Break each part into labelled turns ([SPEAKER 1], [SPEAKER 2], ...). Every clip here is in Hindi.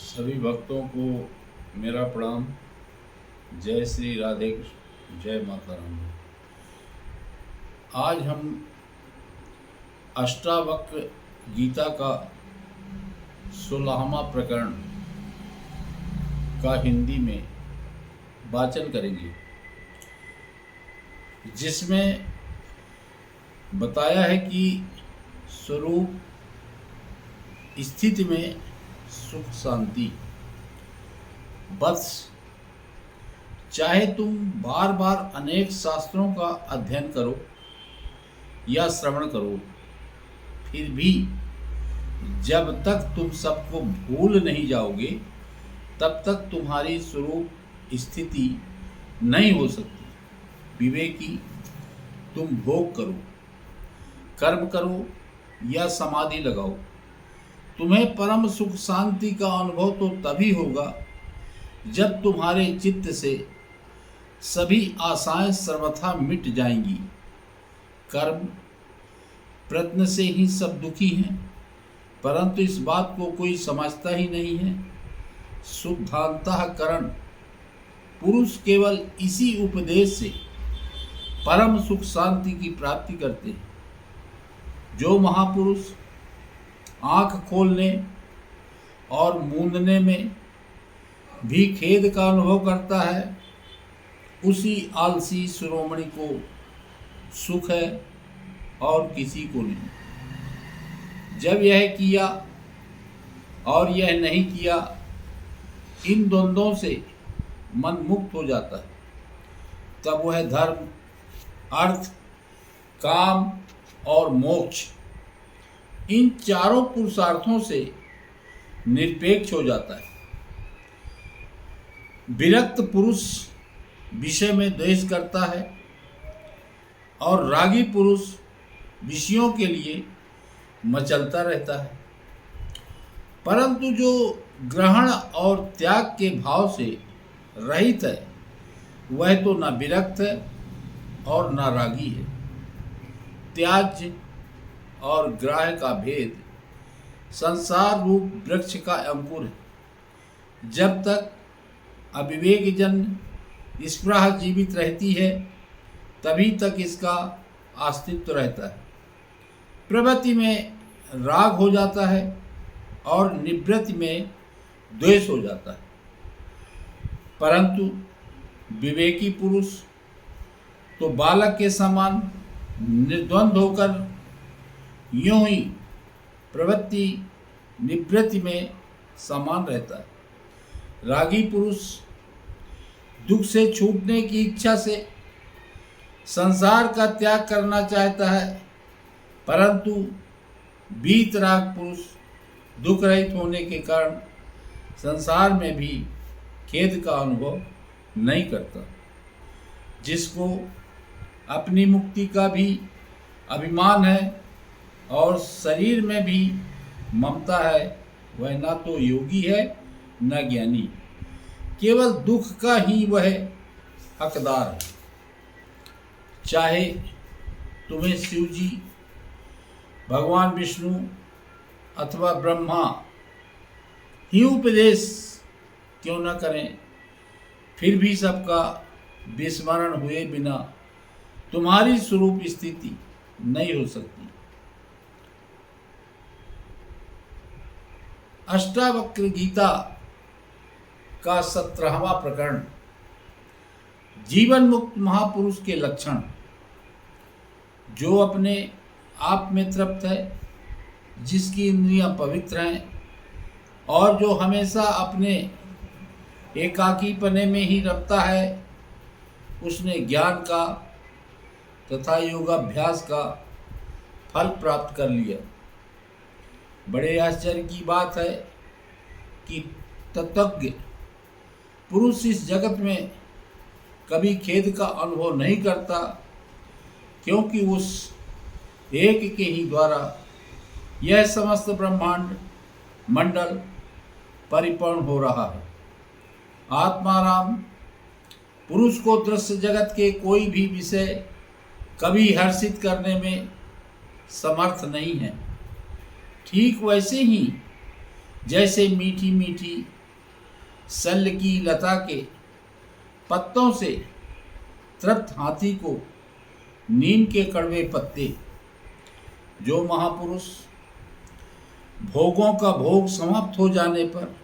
[SPEAKER 1] सभी भक्तों को मेरा प्रणाम। जय श्री राधे कृष्ण, जय माता रानी। आज हम अष्टावक्र गीता का 16वां प्रकरण का हिंदी में वाचन करेंगे, जिसमें बताया है कि स्वरूप स्थिति में सुख शांति। बस चाहे तुम बार बार अनेक शास्त्रों का अध्ययन करो या श्रवण करो, फिर भी जब तक तुम सबको भूल नहीं जाओगे तब तक तुम्हारी स्वरूप स्थिति नहीं हो सकती। विवेकी, तुम भोग करो, कर्म करो या समाधि लगाओ, तुम्हें परम सुख शांति का अनुभव तो तभी होगा जब तुम्हारे चित्त से सभी आशाएं सर्वथा मिट जाएंगी। कर्म प्रयत्न से ही सब दुखी हैं, परंतु इस बात को कोई समझता ही नहीं है। शुद्धांतःकरण पुरुष केवल इसी उपदेश से परम सुख शांति की प्राप्ति करते हैं। जो महापुरुष आँख खोलने और मूंदने में भी खेद का अनुभव करता है, उसी आलसी शिरोमणि को सुख है और किसी को नहीं। जब यह किया और यह नहीं किया, इन द्वंद्वों से मन मुक्त हो जाता है, तब वह धर्म, अर्थ, काम और मोक्ष, इन चारों पुरुषार्थों से निरपेक्ष हो जाता है। विरक्त पुरुष विषय में द्वेष करता है और रागी पुरुष विषयों के लिए मचलता रहता है, परंतु जो ग्रहण और त्याग के भाव से रहित है, वह तो न विरक्त है और न रागी है। त्याज्य और ग्राह्य का भेद संसार रूप वृक्ष का अंकुर है। जब तक अविवेक जन्य स्पृहा जीवित रहती है, तभी तक इसका अस्तित्व रहता है। प्रवृत्ति में राग हो जाता है और निवृत्ति में द्वेष हो जाता है, परंतु विवेकी पुरुष तो बालक के समान निर्द्वंद होकर यूं ही प्रवृत्ति निवृत्ति में समान रहता है। रागी पुरुष दुख से छूटने की इच्छा से संसार का त्याग करना चाहता है, परंतु वीतराग पुरुष दुख रहित होने के कारण संसार में भी खेद का अनुभव नहीं करता। जिसको अपनी मुक्ति का भी अभिमान है और शरीर में भी ममता है, वह ना तो योगी है न ज्ञानी, केवल दुख का ही वह हकदार है। चाहे तुम्हें शिव जी, भगवान विष्णु अथवा ब्रह्मा ही उपदेश क्यों न करें, फिर भी सबका विस्मरण हुए बिना तुम्हारी स्वरूप स्थिति नहीं हो सकती। अष्टावक्र गीता का 17वां प्रकरण जीवन मुक्त महापुरुष के लक्षण। जो अपने आप में तृप्त है, जिसकी इंद्रियां पवित्र हैं और जो हमेशा अपने एकाकीपने में ही रखता है, उसने ज्ञान का तथा योगाभ्यास का फल प्राप्त कर लिया। बड़े आश्चर्य की बात है कि तत्वज्ञ पुरुष इस जगत में कभी खेद का अनुभव नहीं करता, क्योंकि उस एक के ही द्वारा यह समस्त ब्रह्मांड मंडल परिपूर्ण हो रहा है। आत्माराम पुरुष को दृश्य जगत के कोई भी विषय कभी हर्षित करने में समर्थ नहीं है। ठीक वैसे ही जैसे मीठी मीठी शल्य की लता के पत्तों से तृप्त हाथी को नीम के कड़वे पत्ते। जो महापुरुष भोगों का भोग समाप्त हो जाने पर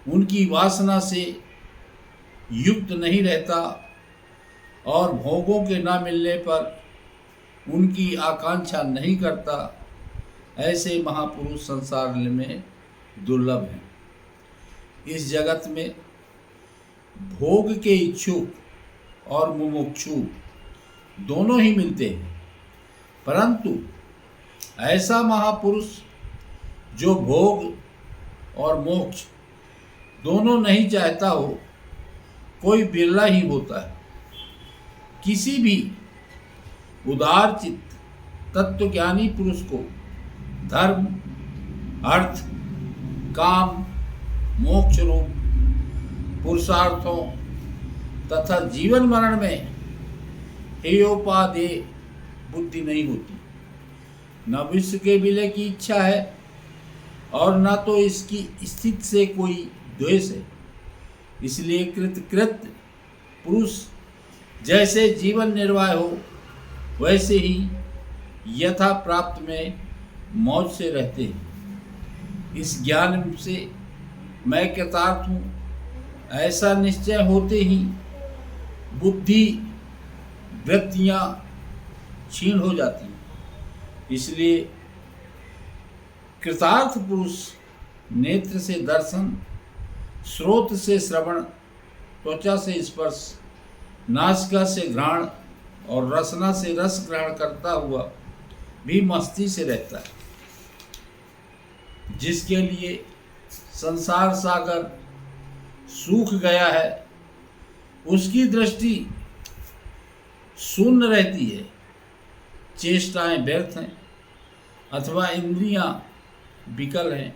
[SPEAKER 1] उनकी वासना से युक्त नहीं रहता और भोगों के न मिलने पर उनकी आकांक्षा नहीं करता, ऐसे महापुरुष संसार में दुर्लभ हैं। इस जगत में भोग के इच्छुक और मुमुक्षु दोनों ही मिलते हैं, परंतु ऐसा महापुरुष जो भोग और मोक्ष दोनों नहीं चाहता हो, कोई बिरला ही होता है। किसी भी उदार चित्त तत्वज्ञानी पुरुष को धर्म, अर्थ, काम, मोक्ष रूप पुरुषार्थों तथा जीवन मरण में हेयोपादेय बुद्धि नहीं होती। न विश्व के विलय की इच्छा है और न तो इसकी स्थिति से कोई द्वेष है। इसलिए कृत पुरुष जैसे जीवन निर्वाह हो वैसे ही यथा प्राप्त में मौज से रहते हैं। इस ज्ञान से मैं कृतार्थ हूँ ऐसा निश्चय होते ही बुद्धि वृत्तियाँ क्षीण हो जाती हैं। इसलिए कृतार्थ पुरुष नेत्र से दर्शन, श्रोत से श्रवण, त्वचा से स्पर्श, नासिका से घ्राण और रसना से रस ग्रहण करता हुआ भी मस्ती से रहता है। जिसके लिए संसार सागर सूख गया है उसकी दृष्टि शून्य रहती है, चेष्टाएं व्यर्थ हैं अथवा इंद्रियां विकल हैं।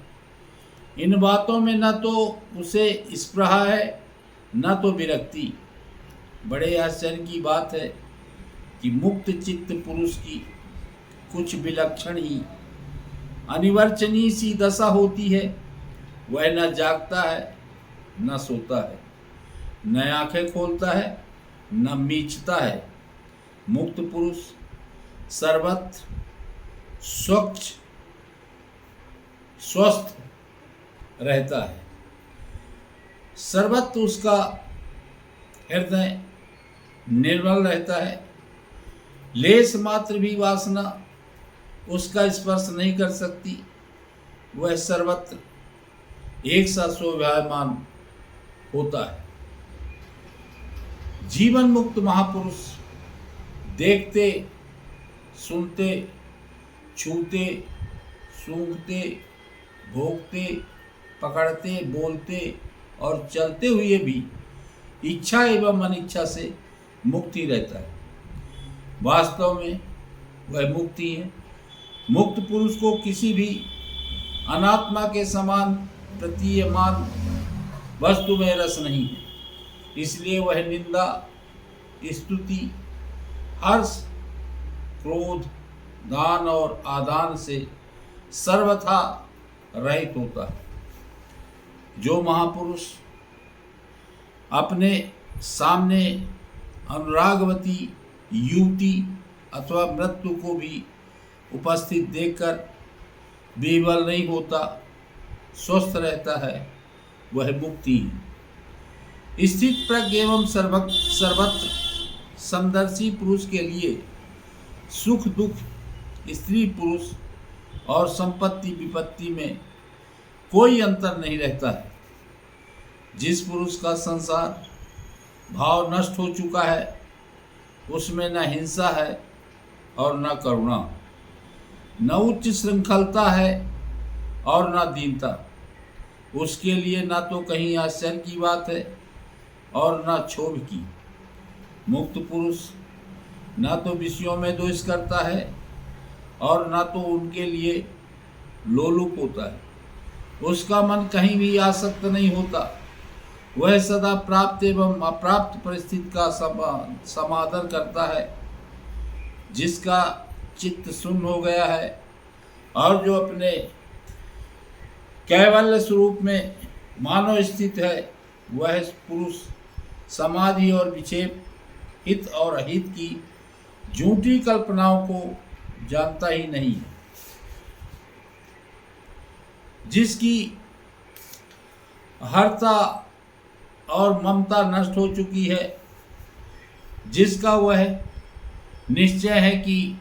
[SPEAKER 1] इन बातों में न तो उसे स्पृहा है न तो विरक्ति। बड़े आश्चर्य की बात है कि मुक्त चित्त पुरुष की कुछ विलक्षण ही अनिवर्चनीय सी दशा होती है। वह न जागता है न सोता है, न आंखें खोलता है न मीचता है। मुक्त पुरुष सर्वत्र स्वच्छ स्वस्थ रहता है। सर्वत्र उसका हृदय निर्मल रहता है। लेस मात्र भी वासना उसका स्पर्श नहीं कर सकती। वह सर्वत्र एक सा शोभायमान होता है। जीवन मुक्त महापुरुष देखते, सुनते, छूते, सूंघते, भोगते, पकड़ते, बोलते और चलते हुए भी इच्छा एवं अनिच्छा से मुक्ति रहता है। वास्तव में वह मुक्ति है। मुक्त पुरुष को किसी भी अनात्मा के समान प्रतीयमान वस्तु में रस नहीं है। इसलिए वह निंदा, स्तुति, हर्ष, क्रोध, दान और आदान से सर्वथा रहित होता है। जो महापुरुष अपने सामने अनुरागवती युवती अथवा मृत्यु को भी उपस्थित देखकर विवल नहीं होता, स्वस्थ रहता है, वह मुक्ति है। स्थित प्रज्ञ एवं सर्वत्र समदर्शी पुरुष के लिए सुख दुख, स्त्री पुरुष और संपत्ति विपत्ति में कोई अंतर नहीं रहता है। जिस पुरुष का संसार भाव नष्ट हो चुका है उसमें न हिंसा है और न करुणा, न उच्च श्रृंखलता है और न दीनता। उसके लिए न तो कहीं आश्चर्य की बात है और न क्षोभ की। मुक्त पुरुष न तो विषयों में द्वेष करता है और न तो उनके लिए लोलुप होता है। उसका मन कहीं भी आसक्त नहीं होता। वह सदा प्राप्त एवं अप्राप्त परिस्थिति का समादर करता है। जिसका चित्त शून्य हो गया है और जो अपने कैवल्य स्वरूप में मानव स्थित है, वह पुरुष समाधि और विक्षेप, हित और अहित की झूठी कल्पनाओं को जानता ही नहीं है। जिसकी हरता और ममता नष्ट हो चुकी है, जिसका वह निश्चय है कि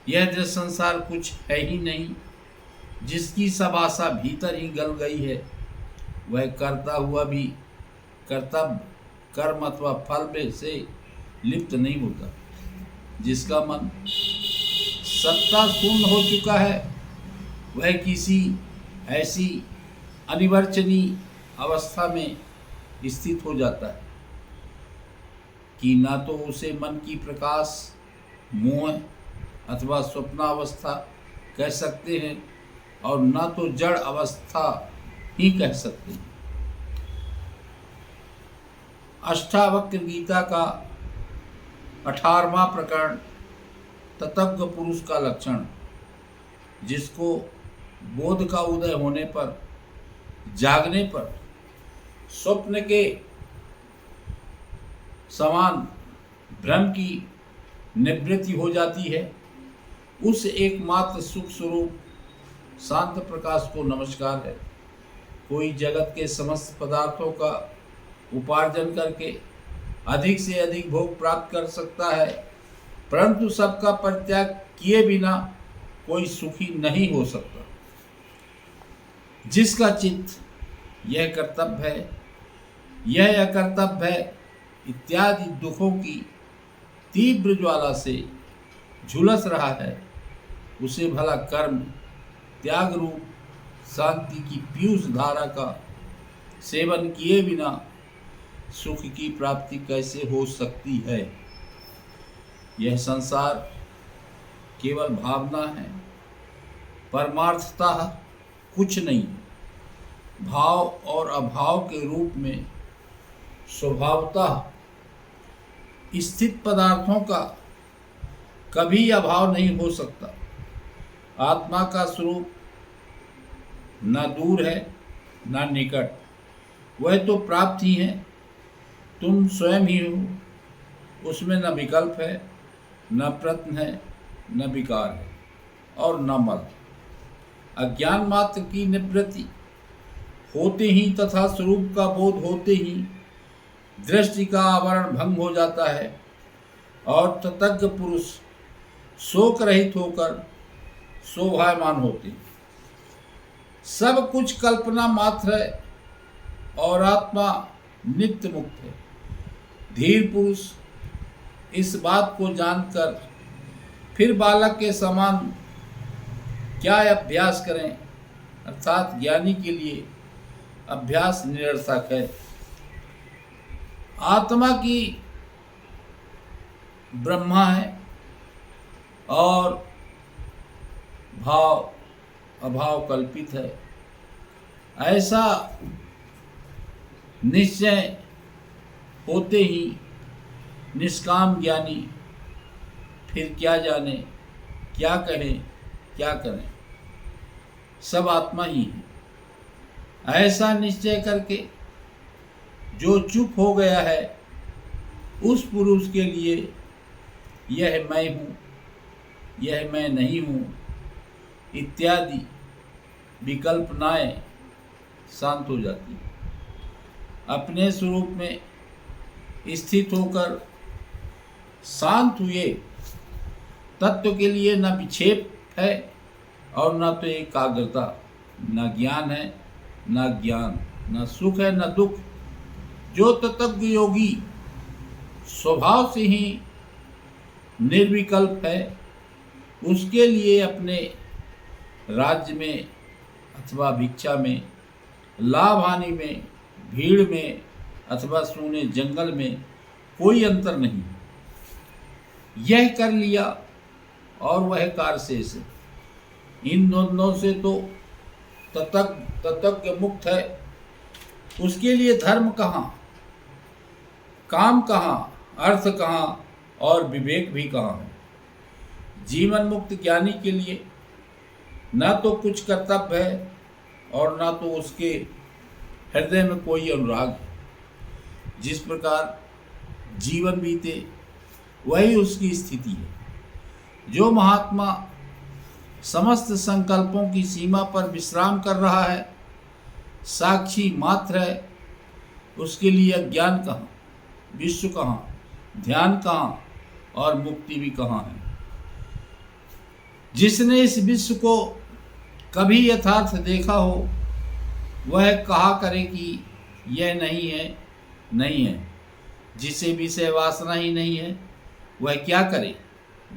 [SPEAKER 1] यह दृश्य संसार कुछ है ही नहीं, जिसकी सब आशा भीतर ही गल गई है, वह करता हुआ भी कर्तव्य कर्म अथवा फल में से लिप्त नहीं होता। जिसका मन सत्ता शून्य हो चुका है, वह किसी ऐसी अनिवर्चनीय अवस्था में स्थित हो जाता है कि ना तो उसे मन की प्रकाश, मोह अथवा स्वप्नावस्था कह सकते हैं और ना तो जड़ अवस्था ही कह सकते हैं। अष्टावक्र गीता का 18वां प्रकरण तत्व पुरुष का लक्षण, जिसको बोध का उदय होने पर, जागने पर स्वप्न के समान भ्रम की निवृत्ति हो जाती है, उस एकमात्र सुख स्वरूप शांत प्रकाश को नमस्कार है। कोई जगत के समस्त पदार्थों का उपार्जन करके अधिक से अधिक भोग प्राप्त कर सकता है, परंतु सबका परित्याग किए बिना कोई सुखी नहीं हो सकता। जिसका चित्त यह कर्तव्य है, यह अकर्तव्य है इत्यादि दुखों की तीव्र ज्वाला से झुलस रहा है, उसे भला कर्म त्याग रूप शांति की पीयूष धारा का सेवन किए बिना सुख की प्राप्ति कैसे हो सकती है। यह संसार केवल भावना है, परमार्थतः कुछ नहीं। भाव और अभाव के रूप में स्वभावतः स्थित पदार्थों का कभी अभाव नहीं हो सकता। आत्मा का स्वरूप न दूर है न निकट, वह तो प्राप्त ही है। तुम स्वयं ही हो, उसमें न विकल्प है, न प्रश्न है, न विकार है और न मल। अज्ञान मात्र की निवृत्ति होते ही तथा स्वरूप का बोध होते ही दृष्टि का आवरण भंग हो जाता है और तत्ज्ञ पुरुष शोक रहित होकर शोभायमान होते हैं। सब कुछ कल्पना मात्र है और आत्मा नित्य मुक्त है। धीर पुरुष इस बात को जानकर फिर बालक के समान क्या अभ्यास करें, अर्थात ज्ञानी के लिए अभ्यास निरर्थक है। आत्मा की ब्रह्मा है और भाव अभाव कल्पित है, ऐसा निश्चय होते ही निष्काम ज्ञानी फिर क्या जाने, क्या कहें, क्या करें, सब आत्मा ही है। ऐसा निश्चय करके जो चुप हो गया है, उस पुरुष के लिए यह मैं हूँ, यह मैं नहीं हूँ इत्यादि विकल्पनाएं शांत हो जाती हैं। अपने स्वरूप में स्थित होकर शांत हुए तत्व के लिए न विक्षेप है और न तो एकाग्रता, न ज्ञान है न ज्ञान, न सुख है न दुख। जो तत्व योगी स्वभाव से ही निर्विकल्प है, उसके लिए अपने राज्य में अथवा भिक्षा में, लाभ हानि में, भीड़ में अथवा सूने जंगल में कोई अंतर नहीं। यह कर लिया और वह कार्य शेष है। इन दोनों से तो तत्व मुक्त है। उसके लिए धर्म कहाँ, काम कहाँ, अर्थ कहाँ और विवेक भी कहाँ है। जीवन मुक्त ज्ञानी के लिए न तो कुछ कर्तव्य है और न तो उसके हृदय में कोई अनुराग। जिस प्रकार जीवन बीते वही उसकी स्थिति है। जो महात्मा समस्त संकल्पों की सीमा पर विश्राम कर रहा है, साक्षी मात्र है, उसके लिए अज्ञान कहाँ, विश्व कहाँ, ध्यान कहाँ और मुक्ति भी कहाँ है। जिसने इस विश्व को कभी यथार्थ देखा हो वह कहा करे कि यह नहीं है, नहीं है। जिसे विषय वासना ही नहीं है वह क्या करे,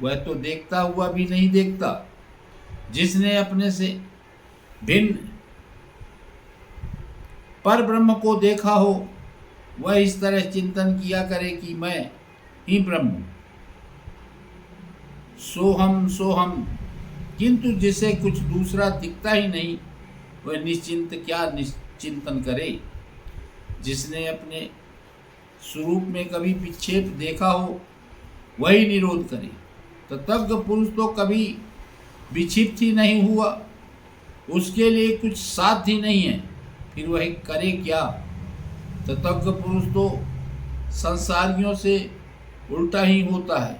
[SPEAKER 1] वह तो देखता हुआ भी नहीं देखता। जिसने अपने से भिन्न पर ब्रह्म को देखा हो वह इस तरह चिंतन किया करे कि मैं ही ब्रह्म हूं, सोहम सोहम। किंतु जिसे कुछ दूसरा दिखता ही नहीं वह निश्चिंत क्या निश्चिंतन करे। जिसने अपने स्वरूप में कभी विक्षेप देखा हो वही निरोध करे। तत्ज्ञ पुरुष तो कभी विक्षिप्त ही नहीं हुआ, उसके लिए कुछ साध्य ही नहीं है, फिर वह करे क्या। तत्ज्ञ पुरुष तो संसारियों से उल्टा ही होता है।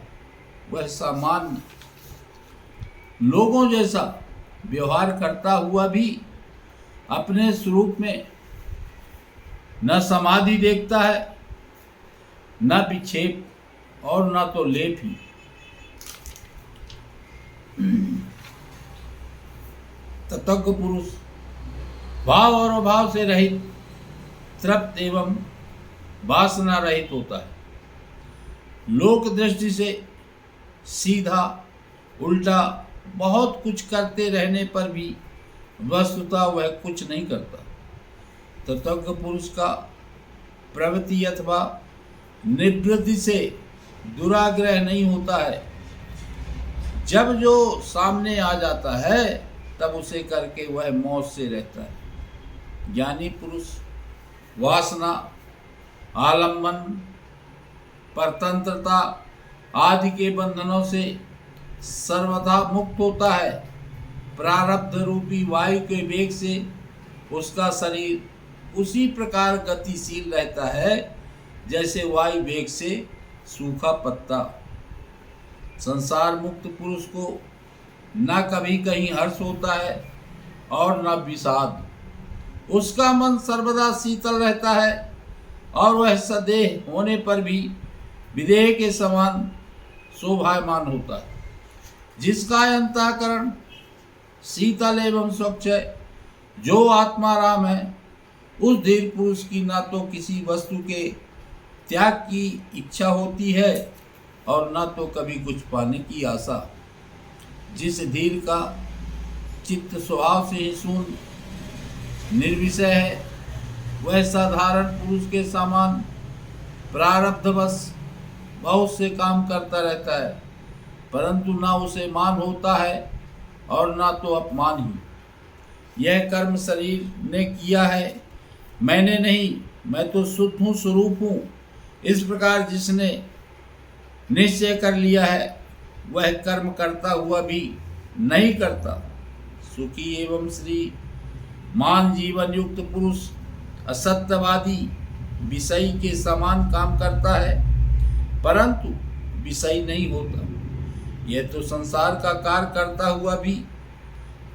[SPEAKER 1] वह सामान्य लोगों जैसा व्यवहार करता हुआ भी अपने स्वरूप में न समाधि देखता है, न विक्षेप और न तो लेप ही। तत्ज्ञ पुरुष भाव और अभाव से रहित, तृप्त एवं वासना रहित होता है। लोक दृष्टि से सीधा उल्टा बहुत कुछ करते रहने पर भी वस्तुतः वह कुछ नहीं करता। तत्ज्ञ पुरुष का प्रवृत्ति अथवा निवृत्ति से दुराग्रह नहीं होता है। जब जो सामने आ जाता है तब उसे करके वह मौज से रहता है। ज्ञानी पुरुष वासना, आलंबन, परतंत्रता आदि के बंधनों से सर्वथा मुक्त होता है। प्रारब्ध रूपी वायु के वेग से उसका शरीर उसी प्रकार गतिशील रहता है जैसे वायु वेग से सूखा पत्ता। संसार मुक्त पुरुष को न कभी कहीं हर्ष होता है और न विषाद। उसका मन सर्वदा शीतल रहता है और वह सदेह होने पर भी विदेह के समान शोभायमान होता है। जिसका अंतःकरण शीतल एवं स्वच्छ है, जो आत्माराम है, उस धीर पुरुष की ना तो किसी वस्तु के त्याग की इच्छा होती है और न तो कभी कुछ पाने की आशा। जिस धीर का चित्त स्वभाव से ही शून्य निर्विषय है वह साधारण पुरुष के समान प्रारब्धवश बहुत से काम करता रहता है, परंतु ना उसे मान होता है और ना तो अपमान ही। यह कर्म शरीर ने किया है, मैंने नहीं, मैं तो शुद्ध हूँ, स्वरूप हूँ, इस प्रकार जिसने निश्चय कर लिया है वह कर्म करता हुआ भी नहीं करता। सुखी एवं श्री मान जीवन युक्त पुरुष असत्यवादी विषयी के समान काम करता है, परंतु विषयी नहीं होता। यह तो संसार का कार्य करता हुआ भी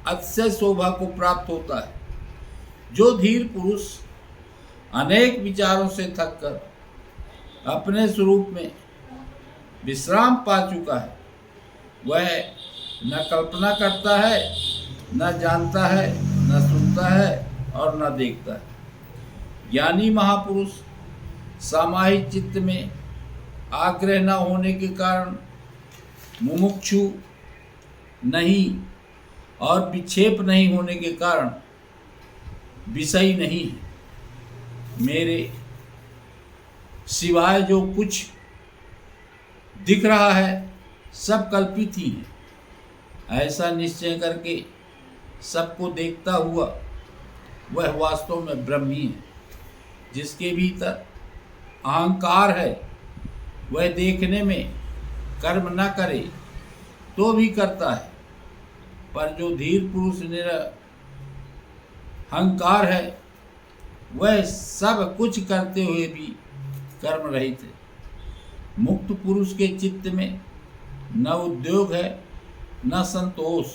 [SPEAKER 1] अतिशय शोभा को प्राप्त होता है। जो धीर पुरुष अनेक विचारों से थककर अपने स्वरूप में विश्राम पा चुका है वह न कल्पना करता है, न जानता है, न सुनता है और न देखता है। ज्ञानी महापुरुष सामाहिक चित्त में आग्रह न होने के कारण मुमुक्षु नहीं और विक्षेप नहीं होने के कारण विषयी नहीं है। मेरे सिवाय जो कुछ दिख रहा है सब कल्पित ही है। ऐसा निश्चय करके सबको देखता हुआ वह वास्तव में ब्रह्म ही है। जिसके भीतर अहंकार है वह देखने में कर्म न करे तो भी करता है, पर जो धीर पुरुष निरहंकार है वह सब कुछ करते हुए भी कर्म रहित है। मुक्त पुरुष के चित्त में न उद्योग है, न संतोष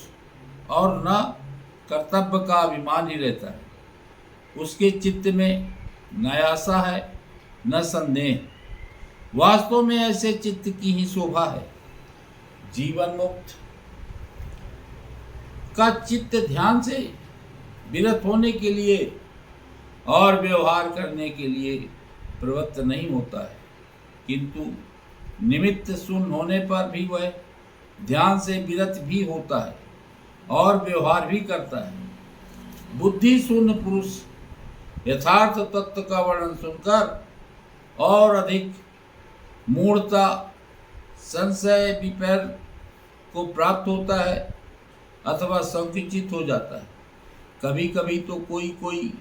[SPEAKER 1] और न कर्तव्य का अभिमान ही रहता है। उसके चित्त में न आशा है, न संदेह। वास्तव में ऐसे चित्त की ही शोभा है। जीवन मुक्त का चित्त ध्यान से विरत होने के लिए और व्यवहार करने के लिए प्रवृत्त नहीं होता है, किंतु निमित्त शून्य होने पर भी वह ध्यान से विरत भी होता है और व्यवहार भी करता है। बुद्धि शून्य पुरुष यथार्थ तत्व का वर्णन सुनकर और अधिक मूढ़ता, संशय, विपर को प्राप्त होता है अथवा संकुचित हो जाता है। कभी कभी तो कोई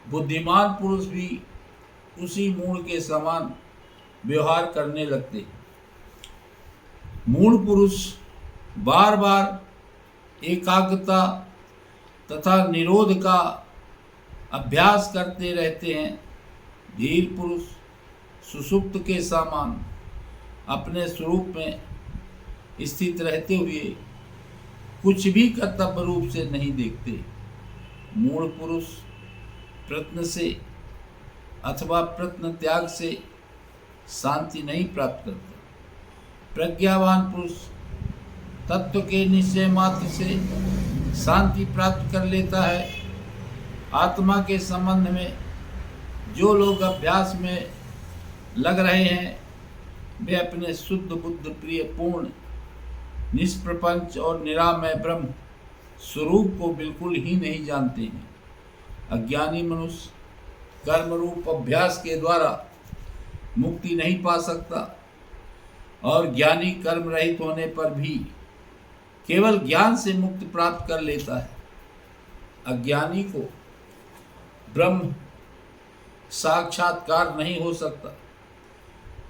[SPEAKER 1] बुद्धिमान पुरुष भी उसी मूढ़ के समान व्यवहार करने लगते हैं। मूढ़ पुरुष बार बार एकाग्रता तथा निरोध का अभ्यास करते रहते हैं। धीर पुरुष सुषुप्त के समान अपने स्वरूप में स्थित रहते हुए कुछ भी कर्तव्य रूप से नहीं देखते। मूढ़ पुरुष प्रत्न से अथवा प्रत्न त्याग से शांति नहीं प्राप्त करता। प्रज्ञावान पुरुष तत्व के निश्चय मात्र से शांति प्राप्त कर लेता है। आत्मा के संबंध में जो लोग अभ्यास में लग रहे हैं वे अपने शुद्ध बुद्ध प्रिय पूर्ण निष्प्रपंच और निरामय ब्रह्म स्वरूप को बिल्कुल ही नहीं जानते हैं। अज्ञानी मनुष्य कर्म रूप अभ्यास के द्वारा मुक्ति नहीं पा सकता और ज्ञानी कर्म रहित होने पर भी केवल ज्ञान से मुक्ति प्राप्त कर लेता है। अज्ञानी को ब्रह्म साक्षात्कार नहीं हो सकता,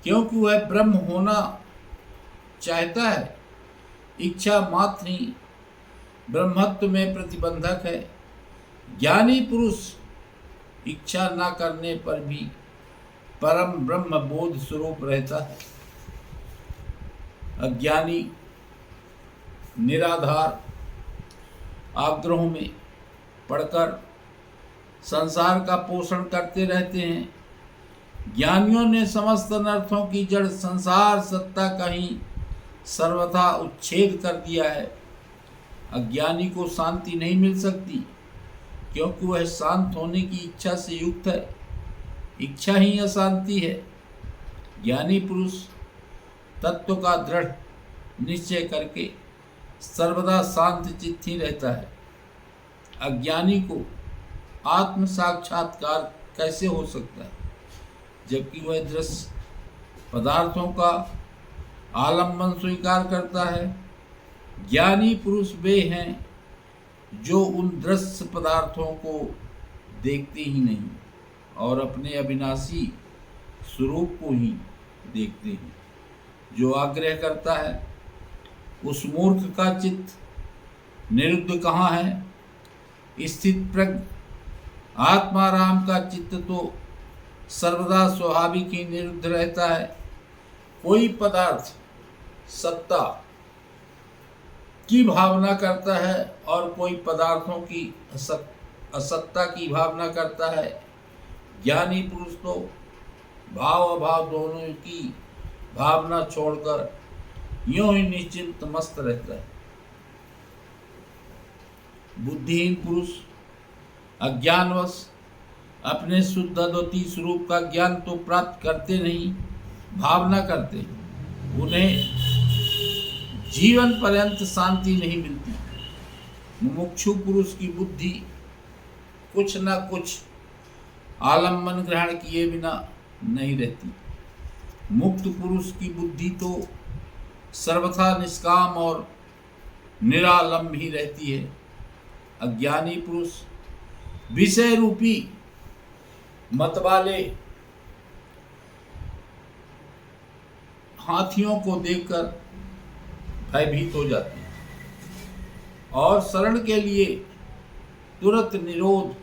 [SPEAKER 1] क्योंकि वह ब्रह्म होना चाहता है। इच्छा मात्र ही ब्रह्मत्व में प्रतिबंधक है। ज्ञानी पुरुष इच्छा न करने पर भी परम ब्रह्म बोध स्वरूप रहता है। अज्ञानी निराधार आग्रहों में पड़कर संसार का पोषण करते रहते हैं। ज्ञानियों ने समस्त अनर्थों की जड़ संसार सत्ता का ही सर्वथा उच्छेद कर दिया है। अज्ञानी को शांति नहीं मिल सकती, क्योंकि वह शांत होने की इच्छा से युक्त है। इच्छा ही अशांति है। ज्ञानी पुरुष तत्व का दृढ़ निश्चय करके सर्वदा शांत चित्त ही रहता है। अज्ञानी को आत्म साक्षात्कार कैसे हो सकता है, जबकि वह दृश्य पदार्थों का आलम्बन स्वीकार करता है। ज्ञानी पुरुष वे हैं जो उन दृश्य पदार्थों को देखते ही नहीं और अपने अविनाशी स्वरूप को ही देखते हैं। जो आग्रह करता है उस मूर्ख का चित्त निरुद्ध कहाँ है। स्थित प्रज्ञ आत्माराम का चित्त तो सर्वदा स्वाभाविक ही निरुद्ध रहता है। कोई पदार्थ सत्ता की भावना करता है और कोई पदार्थों की असत्ता की भावना करता है। ज्ञानी पुरुष तो भाव अभाव दोनों की भावना छोड़कर यूं ही निश्चिंत मस्त रहता है। बुद्धिहीन पुरुष अज्ञानवश अपने शुद्ध अद्वितीय स्वरूप का ज्ञान तो प्राप्त करते नहीं, भावना करते। उन्हें जीवन पर्यंत शांति नहीं मिलती। मुमुक्षु पुरुष की बुद्धि कुछ न कुछ आलम्बन ग्रहण किए बिना नहीं रहती। मुक्त पुरुष की बुद्धि तो सर्वथा निष्काम और निरालंब ही रहती है। अज्ञानी पुरुष विषय रूपी मतवाले हाथियों को देखकर भयभीत हो जाते हैं और शरण के लिए तुरंत निरोध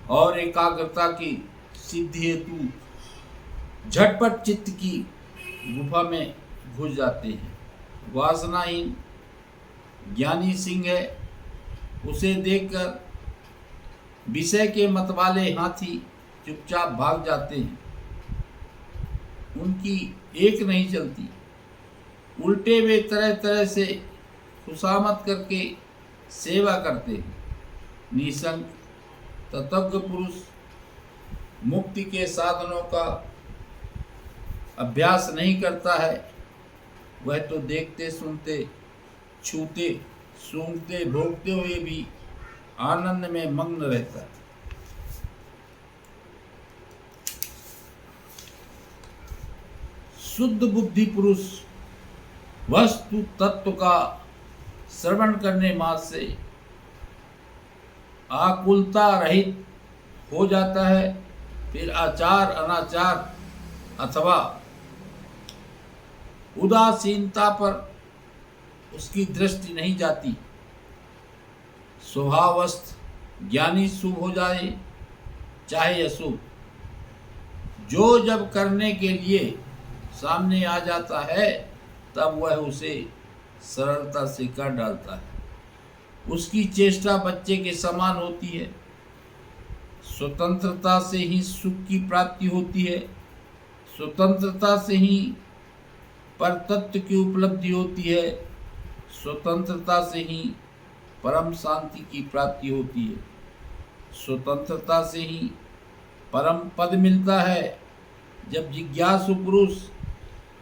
[SPEAKER 1] और एकाग्रता की सिद्धि हेतु झटपट चित्त की गुफा में घुस जाते हैं। वासनाहीन ज्ञानी सिंह है, उसे देखकर विषय के मतवाले हाथी चुपचाप भाग जाते हैं। उनकी एक नहीं चलती, उल्टे वे तरह तरह से खुशामद करके सेवा करते हैं। निसंग तत्व पुरुष मुक्ति के साधनों का अभ्यास नहीं करता है, वह तो देखते सुनते छूते सूंघते भोगते हुए भी आनंद में मग्न रहता है। शुद्ध बुद्धि पुरुष वस्तु तत्व का श्रवण करने मात्र से आकुलता रहित हो जाता है। फिर आचार अनाचार अथवा उदासीनता पर उसकी दृष्टि नहीं जाती। स्वभावस्थ ज्ञानी शुभ हो जाए चाहे अशुभ, जो जब करने के लिए सामने आ जाता है तब वह उसे सरलता से कर डालता है। उसकी चेष्टा बच्चे के समान होती है। स्वतंत्रता से ही सुख की प्राप्ति होती है, स्वतंत्रता से ही पर तत्व की उपलब्धि होती है, स्वतंत्रता से ही परम शांति की प्राप्ति होती है, स्वतंत्रता से ही परम पद मिलता है। जब जिज्ञासु पुरुष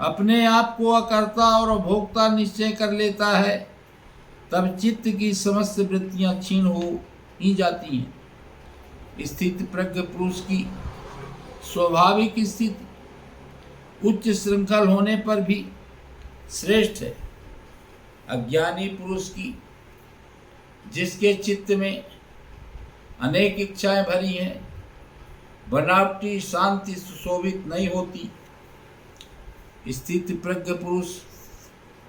[SPEAKER 1] अपने आप को अकर्ता और भोक्ता निश्चय कर लेता है, तब चित्त की समस्त वृत्तियां क्षीण हो ही जाती हैं। स्थित प्रज्ञ पुरुष की स्वाभाविक स्थिति उच्च श्रृंखल होने पर भी श्रेष्ठ है। अज्ञानी पुरुष की, जिसके चित्त में अनेक इच्छाएं भरी हैं, बनावटी शांति सुशोभित नहीं होती। स्थित प्रज्ञ पुरुष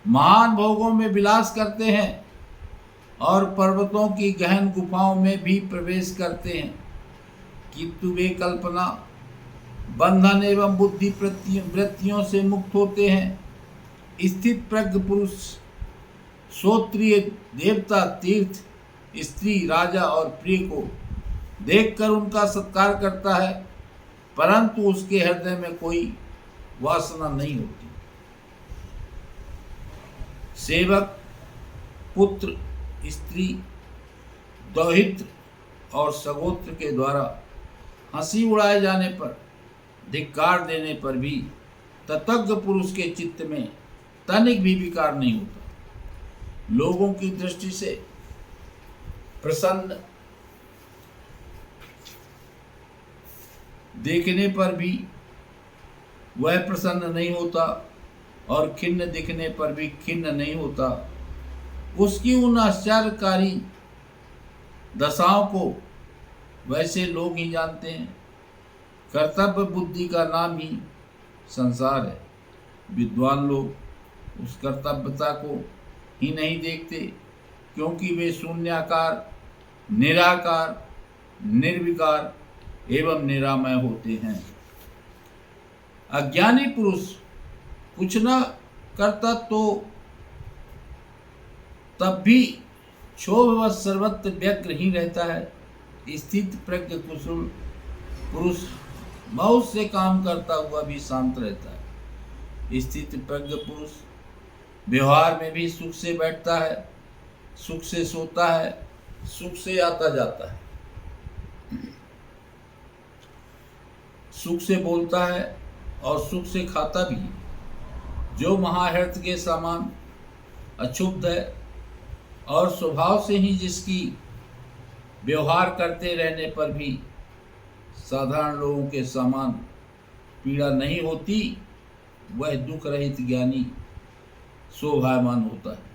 [SPEAKER 1] महान भोगों में विलास करते हैं और पर्वतों की गहन गुफाओं में भी प्रवेश करते हैं, किंतु वे कल्पना बंधन एवं बुद्धि वृत्तियों से मुक्त होते हैं। स्थित प्रज्ञ पुरुष श्रोत्रिय देवता तीर्थ स्त्री राजा और प्रिय को देखकर उनका सत्कार करता है, परंतु उसके हृदय में कोई वासना नहीं होती। सेवक पुत्र स्त्री दौहित्र और सगोत्र के द्वारा हंसी उड़ाए जाने पर, धिक्कार देने पर भी तत्ज्ञ पुरुष के चित्त में तनिक भी विकार नहीं होता। लोगों की दृष्टि से प्रसन्न देखने पर भी वह प्रसन्न नहीं होता और खिन्न दिखने पर भी खिन्न नहीं होता। उसकी उन आश्चर्यकारी दशाओं को वैसे लोग ही जानते हैं। कर्तव्य बुद्धि का नाम ही संसार है। विद्वान लोग उस कर्तव्यता को ही नहीं देखते, क्योंकि वे शून्याकार, निराकार, निर्विकार एवं निरामय होते हैं। अज्ञानी पुरुष कुछ न करता तो तब भी क्षोभवश सर्वत्र व्यग्र ही रहता है। स्थित प्रज्ञ कुशल पुरुष बहुत से काम करता हुआ भी शांत रहता है। स्थित प्रज्ञ पुरुष व्यवहार में भी सुख से बैठता है, सुख से सोता है, सुख से आता जाता है, सुख से बोलता है और सुख से खाता भी। जो महाहृत के समान अक्षुब्ध है और स्वभाव से ही जिसकी व्यवहार करते रहने पर भी साधारण लोगों के समान पीड़ा नहीं होती, वह दुख रहित ज्ञानी शोभायमान होता है।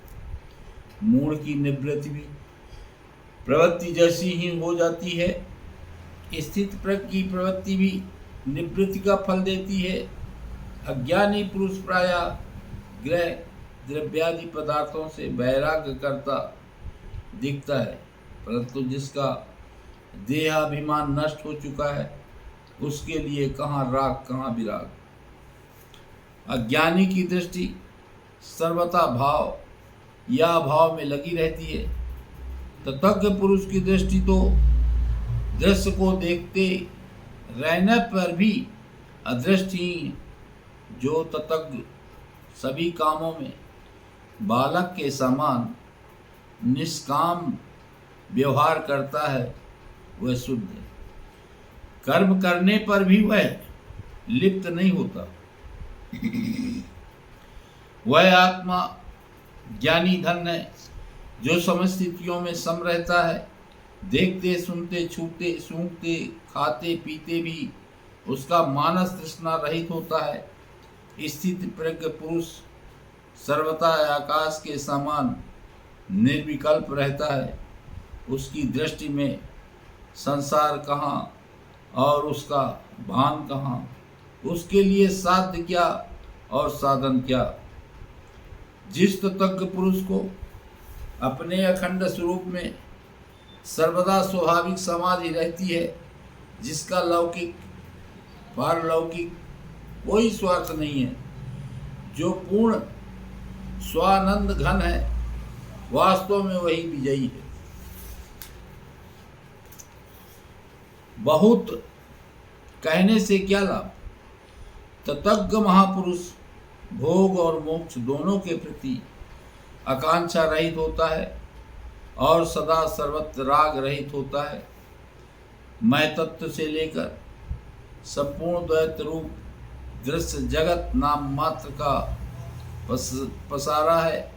[SPEAKER 1] मूढ़ की निवृत्ति भी प्रवृत्ति जैसी ही हो जाती है। स्थित प्रज्ञ की प्रवृत्ति भी निवृत्ति का फल देती है। अज्ञानी पुरुष प्रायः ग्रह द्रव्यादि पदार्थों से वैराग्य करता दिखता है, परंतु जिसका देहाभिमान नष्ट हो चुका है, उसके लिए कहाँ राग कहाँ विराग। अज्ञानी की दृष्टि सर्वथा भाव या अभाव में लगी रहती है। तत्ज्ञ पुरुष की दृष्टि तो दृश्य को देखते रहने पर भी अदृष्टहीन, जो तत्ज्ञ सभी कामों में बालक के समान निष्काम व्यवहार करता है, वह शुद्ध है। कर्म करने पर भी वह लिप्त नहीं होता। वह आत्मा ज्ञानी धन है, जो समस्त स्थितियों में सम रहता है। देखते सुनते छूते सूंघते खाते पीते भी उसका मानस तृष्णा रहित होता है। स्थित प्रज्ञ पुरुष सर्वथा आकाश के समान निर्विकल्प रहता है। उसकी दृष्टि में संसार कहाँ और उसका भान कहाँ, उसके लिए साध्य क्या और साधन क्या। जिस तत्ज्ञ पुरुष को अपने अखंड स्वरूप में सर्वदा स्वाभाविक समाधि रहती है, जिसका लौकिक पारलौकिक कोई स्वार्थ नहीं है, जो पूर्ण स्वानंद घन है, वास्तव में वही विजयी है। बहुत कहने से क्या लाभ। तत्ज्ञ महापुरुष भोग और मोक्ष दोनों के प्रति आकांक्षा रहित होता है और सदा सर्वत्र राग रहित होता है। मैं तत्व से लेकर संपूर्ण द्वैत रूप दृश्य जगत नाम मात्र का पसारा है।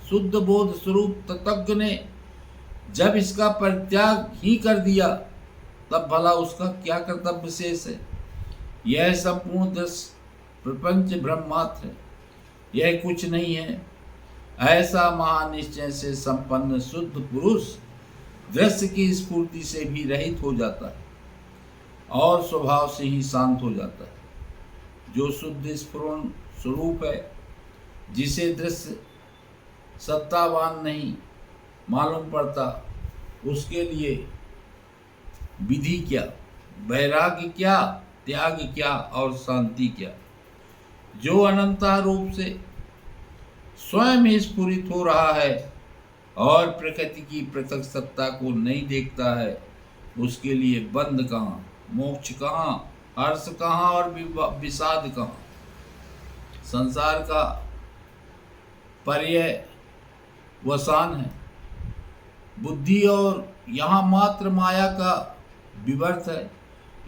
[SPEAKER 1] शुद्ध बोध स्वरूप तत्ज्ञ ने जब इसका परित्याग ही कर दिया, तब भला उसका क्या कर्तव्य शेष है। यह संपूर्ण दृश्य प्रपंच ब्रह्म मात्र है, यह कुछ नहीं है। ऐसा महानिश्चय से संपन्न शुद्ध पुरुष दृश्य की स्फूर्ति से भी रहित हो जाता है और स्वभाव से ही शांत हो जाता है। जो शुद्ध स्फुरण स्वरूप है, जिसे दृश्य सत्तावान नहीं मालूम पड़ता, उसके लिए विधि क्या, वैराग्य क्या, त्याग क्या और शांति क्या। जो अनंता रूप से स्वयं ही स्फुरित हो रहा है और प्रकृति की पृथक सत्ता को नहीं देखता है, उसके लिए बंध कहाँ, मोक्ष कहाँ, हर्ष कहाँ और विषाद कहाँ। संसार का पर्यवसान है बुद्धि और यहाँ मात्र माया का विवर्त है।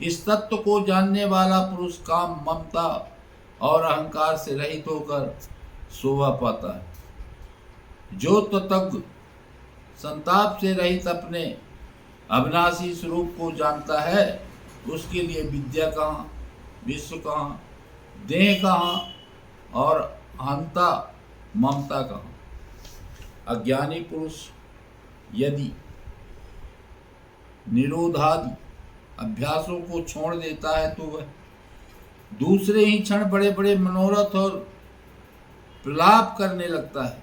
[SPEAKER 1] इस तत्व को जानने वाला पुरुष काम ममता और अहंकार से रहित होकर शोभा पाता है। जो तत्ज्ञ संताप से रहित अपने अविनाशी स्वरूप को जानता है, उसके लिए विद्या कहाँ, विश्व कहाँ, देह कहाँ और अहंता ममता कहाँ। अज्ञानी पुरुष यदि निरोधादि अभ्यासों को छोड़ देता है, तो वह दूसरे ही क्षण बड़े बड़े मनोरथ और प्रलाप करने लगता है।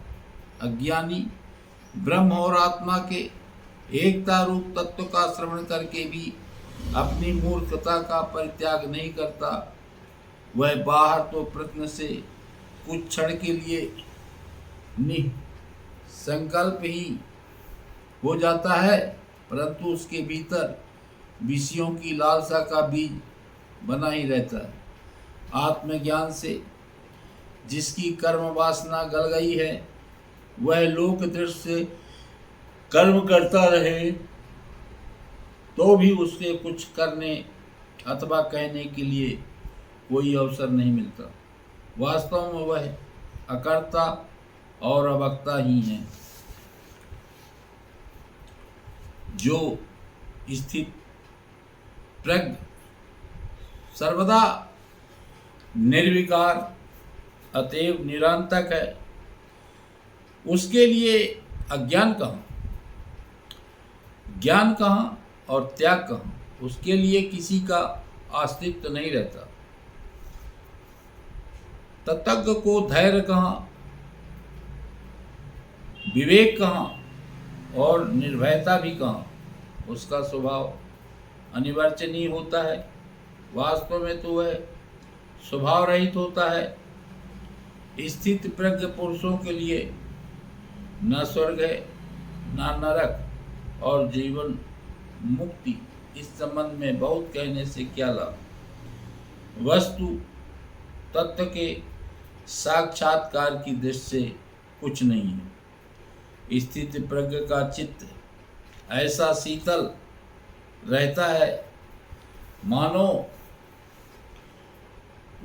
[SPEAKER 1] अज्ञानी ब्रह्म और आत्मा के एकता रूप तत्व का श्रवण करके भी अपनी मूर्खता का परित्याग नहीं करता। वह बाहर तो प्रश्न से कुछ क्षण के लिए निसंकल्प ही हो जाता है, परंतु उसके भीतर विषयों की लालसा का बीज बना ही रहता है। आत्मज्ञान से जिसकी कर्म वासना गल गई है, वह लोक दृष्टि से कर्म करता रहे तो भी उसके कुछ करने अथवा कहने के लिए कोई अवसर नहीं मिलता। वास्तव में वह अकर्ता और अवक्ता ही है। जो स्थित प्रज्ञ सर्वदा निर्विकार अतएव निरंतक है, उसके लिए अज्ञान कहाँ, ज्ञान कहाँ और त्याग कहाँ। उसके लिए किसी का अस्तित्व नहीं रहता। तत्ज्ञ को धैर्य कहाँ, विवेक कहाँ और निर्भयता भी कहाँ। उसका स्वभाव अनिर्वचनीय होता है। वास्तव में तो वह स्वभाव रहित होता है। स्थित प्रज्ञ पुरुषों के लिए न स्वर्ग है न नरक और जीवन मुक्ति। इस संबंध में बहुत कहने से क्या लाभ। वस्तु तत्व के साक्षात्कार की दृष्टि से कुछ नहीं है। स्थित प्रज्ञ का चित्त ऐसा शीतल रहता है मानो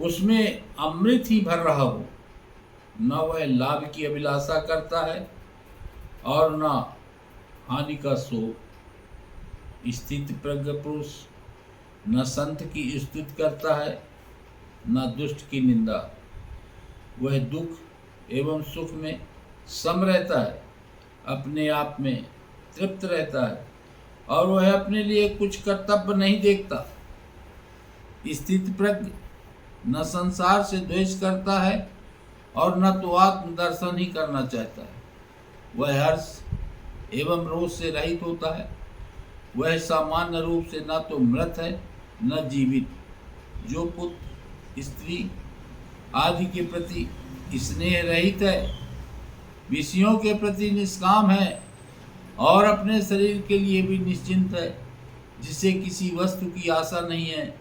[SPEAKER 1] उसमें अमृत ही भर रहा हो। न वह लाभ की अभिलाषा करता है और न हानि का शोक। स्थित प्रज्ञ पुरुष न संत की स्तुति करता है न दुष्ट की निंदा। वह दुख एवं सुख में सम रहता है, अपने आप में तृप्त रहता है और वह अपने लिए कुछ कर्तव्य नहीं देखता। स्थित प्रज्ञ न संसार से द्वेष करता है और न तो आत्म दर्शन ही करना चाहता है। वह हर्ष एवं रोष से रहित होता है। वह सामान्य रूप से न तो मृत है न जीवित। जो पुत्र स्त्री आदि के प्रति स्नेह रहित है, विषयों के प्रति निष्काम है और अपने शरीर के लिए भी निश्चिंत है, जिसे किसी वस्तु की आशा नहीं है,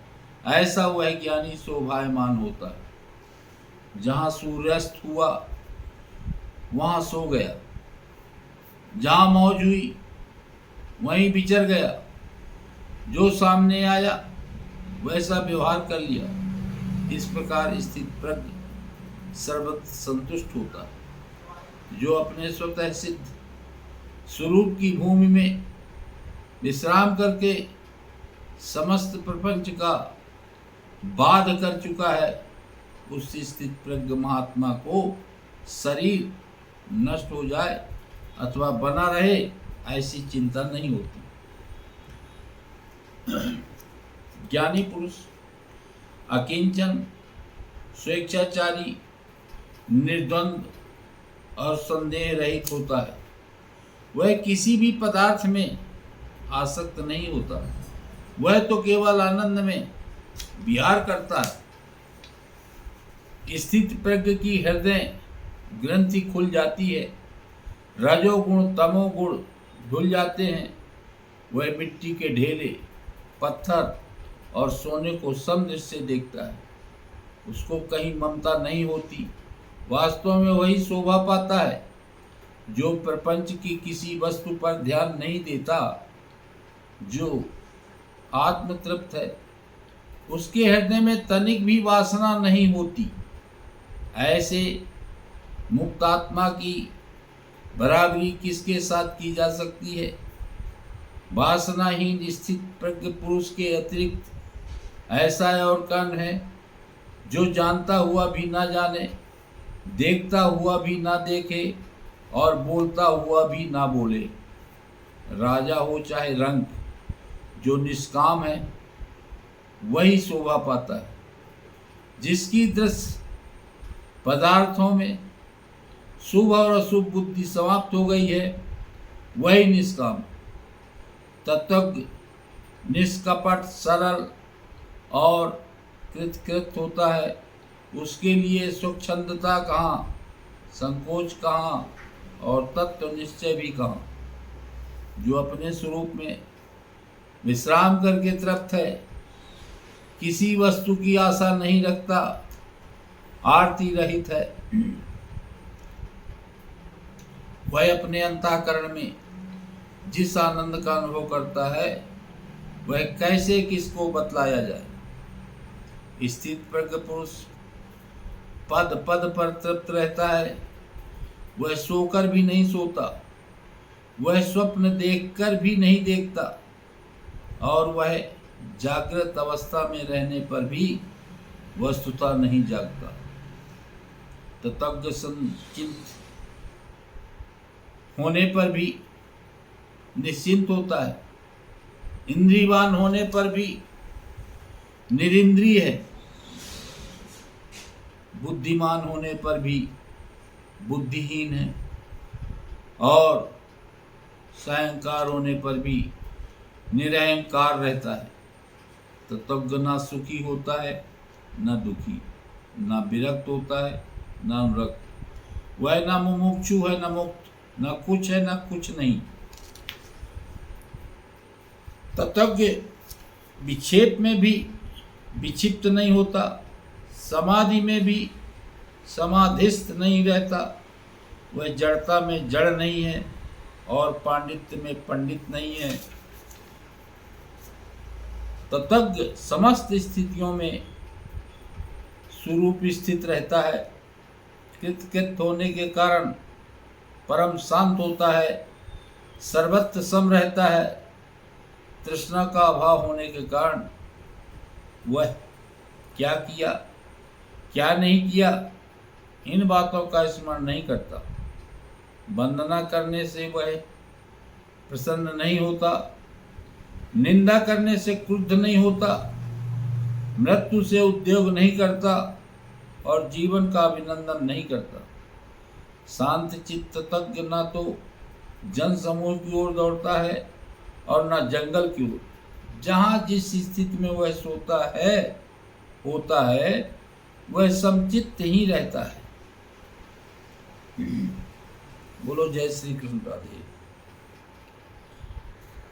[SPEAKER 1] ऐसा वह ज्ञानी शोभायमान होता है। जहाँ सूर्यास्त हुआ वहाँ सो गया, जहाँ मौज हुई वहीं विचर गया, जो सामने आया वैसा व्यवहार कर लिया। इस प्रकार स्थित प्रज्ञ सर्वत्र संतुष्ट होता है। जो अपने स्वतः सिद्ध स्वरूप की भूमि में विश्राम करके समस्त प्रपंच का बाध कर चुका है, उस स्थित प्रज्ञ महात्मा को शरीर नष्ट हो जाए अथवा बना रहे ऐसी चिंता नहीं होती। ज्ञानी पुरुष अकिंचन, स्वेच्छाचारी, निर्द्वंद और संदेह रहित होता है। वह किसी भी पदार्थ में आसक्त नहीं होता। वह तो केवल आनंद में विहार करता है। स्थित प्रज्ञ की हृदय ग्रंथि खुल जाती है। रजोगुण तमोगुण धुल जाते हैं। वह मिट्टी के ढेले, पत्थर और सोने को समदृष्टि से देखता है। उसको कहीं ममता नहीं होती। वास्तव में वही शोभा पाता है जो प्रपंच की किसी वस्तु पर ध्यान नहीं देता। जो आत्मतृप्त है उसके हृदय में तनिक भी वासना नहीं होती। ऐसे मुक्त आत्मा की बराबरी किसके साथ की जा सकती है। वासनाहीन स्थित प्रज्ञ पुरुष के अतिरिक्त ऐसा और कौन है जो जानता हुआ भी ना जाने, देखता हुआ भी ना देखे और बोलता हुआ भी ना बोले। राजा हो चाहे रंक, जो निष्काम है वही शोभा पाता है। जिसकी दृष्टि पदार्थों में शुभ और अशुभ बुद्धि समाप्त हो गई है, वही निष्काम तत्वज्ञ निष्कपट, सरल और कृतकृत होता है। उसके लिए स्वच्छंदता कहाँ, संकोच कहाँ और तत्व निश्चय भी कहाँ। जो अपने स्वरूप में विश्राम करके तृप्त है, किसी वस्तु की आशा नहीं रखता, आरती रहित है, वह अपने अंतःकरण में जिस आनंद का अनुभव करता है वह कैसे किसको बतलाया जाए। स्थित प्रज्ञ पुरुष पद पद पर तृप्त रहता है। वह सोकर भी नहीं सोता, वह स्वप्न देखकर भी नहीं देखता और वह जागृत अवस्था में रहने पर भी वस्तुतः नहीं जागता। तत्वज्ञ संचित होने पर भी निश्चिंत होता है। इंद्रियवान होने पर भी निरिंद्रिय है। बुद्धिमान होने पर भी बुद्धिहीन है और साहंकार होने पर भी निरहंकार रहता है। तत्वज्ञ ना सुखी होता है न दुखी, ना विरक्त होता है न अनुरक्त। वह ना मुमुक्षु है न मुक्त, न कुछ है न कुछ नहीं। तत्वज्ञ विक्षेप में भी विक्षिप्त नहीं होता, समाधि में भी समाधिस्थ नहीं रहता। वह जड़ता में जड़ नहीं है और पांडित्य में पंडित नहीं है। तत्वज्ञ समस्त स्थितियों में स्वरूप स्थित रहता है। कृतकृत होने के कारण परम शांत होता है, सर्वत्र सम रहता है। तृष्णा का अभाव होने के कारण वह क्या किया क्या नहीं किया इन बातों का स्मरण नहीं करता। वंदना करने से वह प्रसन्न नहीं होता, निंदा करने से क्रुद्ध नहीं होता, मृत्यु से उद्योग नहीं करता और जीवन का अभिनंदन नहीं करता। शांत चित्त तत्वज्ञ न तो जन समूह की ओर दौड़ता है और न जंगल की ओर। जहाँ जिस स्थिति में वह होता है वह समचित्त ही रहता है। बोलो जय श्री कृष्ण राधे।